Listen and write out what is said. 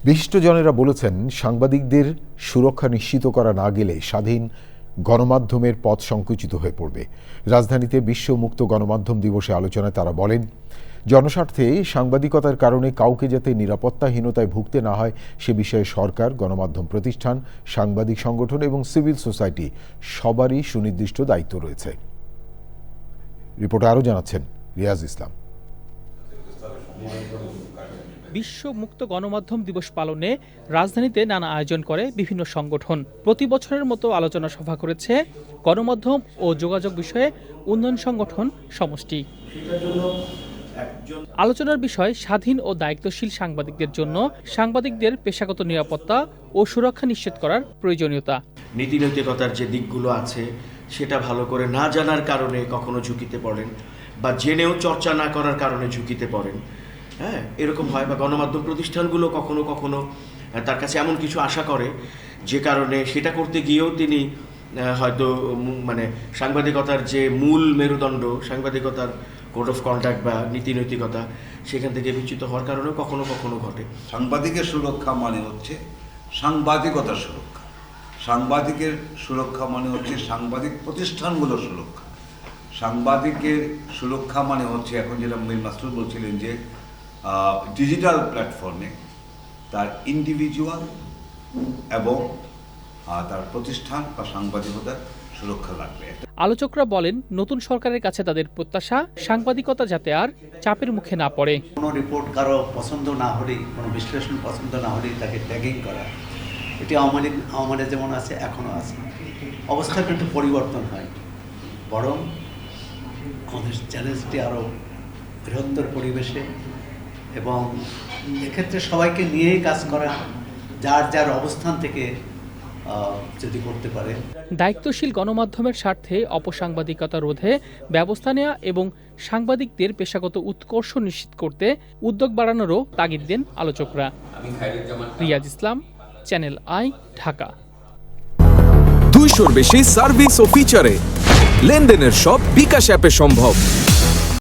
বিশিষ্টজনেরা বলেছেন, সাংবাদিকদের সুরক্ষা নিশ্চিত করা না গেলে স্বাধীন গণমাধ্যমের পথ সংকুচিত হয়ে পড়বে। রাজধানীতে বিশ্ব মুক্ত গণমাধ্যম দিবসে আলোচনায় তারা বলেন, জনস্বার্থে সাংবাদিকতার কারণে কাউকে যাতে নিরাপত্তাহীনতায় ভুগতে না হয় সে বিষয়ে সরকার, গণমাধ্যম প্রতিষ্ঠান, সাংবাদিক সংগঠন এবং সিভিল সোসাইটি সবারই সুনির্দিষ্ট দায়িত্ব রয়েছে। রিপোর্টে আরও জানাচ্ছেন রিয়াজ ইসলাম। বিশ্ব মুক্ত গণমাধ্যম দিবস পালনে রাজধানীতে নানা আয়োজন করে বিভিন্ন সংগঠন। প্রতি বছরের মতো আলোচনা সভা করেছে গণমাধ্যম ও যোগাযোগ বিষয়ে উন্নয়ন সংগঠন সমষ্টি। আলোচনার বিষয় স্বাধীন ও দায়িত্বশীল সাংবাদিকদের জন্য সাংবাদিকদের পেশাগত নিরাপত্তা ও সুরক্ষা নিশ্চিত করার প্রয়োজনীয়তা। নীতিনৈতিকতার যে দিকগুলো আছে সেটা ভালো করে না জানার কারণে কখনো ঝুঁকিতে পড়েন, বা জেনেও চর্চা না করার কারণে ঝুঁকিতে পড়েন। হ্যাঁ, এরকম হয়। বা গণমাধ্যম প্রতিষ্ঠানগুলো কখনো কখনো তার কাছে এমন কিছু আশা করে যে কারণে সেটা করতে গিয়েও তিনি হয়তো সাংবাদিকতার যে মূল মেরুদণ্ড, সাংবাদিকতার কোড অফ কন্ডাক্ট বা নীতিনৈতিকতা, সেখান থেকে বিচ্যুত হওয়ার কারণেও কখনো কখনো ঘটে। সাংবাদিকের সুরক্ষা মানে হচ্ছে সাংবাদিকতার সুরক্ষা, সাংবাদিকের সুরক্ষা মানে হচ্ছে সাংবাদিক প্রতিষ্ঠানগুলোর সুরক্ষা, সাংবাদিকের সুরক্ষা মানে হচ্ছে এখন যেটা মীর মাসরুর বলছিলেন যে ডিজিটাল প্ল্যাটফর্মে তার ইন্ডিভিজুয়াল এবং তার প্রতিষ্ঠান বা সাংবাদিকতার সুরক্ষা লাগবে। আলোচকরা বলেন, নতুন সরকারের কাছে তাদের প্রত্যাশা সাংবাদিকতা যাতে আর চাপের মুখে না পড়ে। কোনো রিপোর্ট কারো পছন্দ না হলেই, কোনো বিশ্লেষণ পছন্দ না হলেই তাকে ট্যাগিং করা, এটি আমাদের যেমন আছে এখনও আছে। অবস্থা কিন্তু পরিবর্তন হয়, বরং আমাদের চ্যালেঞ্জটি আরও বৃহত্তর পরিবেশে এবং এক্ষেত্রে সবাইকে নিয়েই কাজ করা, যার যার অবস্থান থেকে যদি করতে পারে। দায়িত্বশীল গণমাধ্যমের স্বার্থে অপসাংবাদিকতা রোধে ব্যবস্থা নেওয়া এবং সাংবাদিকদের পেশাগত উৎকর্ষ নিশ্চিত করতে উদ্যোগ বাড়ানোরও তাগিদ দেন আলোচকরা। রিয়াজ ইসলাম, চ্যানেল আই, ঢাকা। 200-র বেশি সার্ভিস ও ফিচারে লেনদেনের সব বিকাশ অ্যাপে সম্ভব।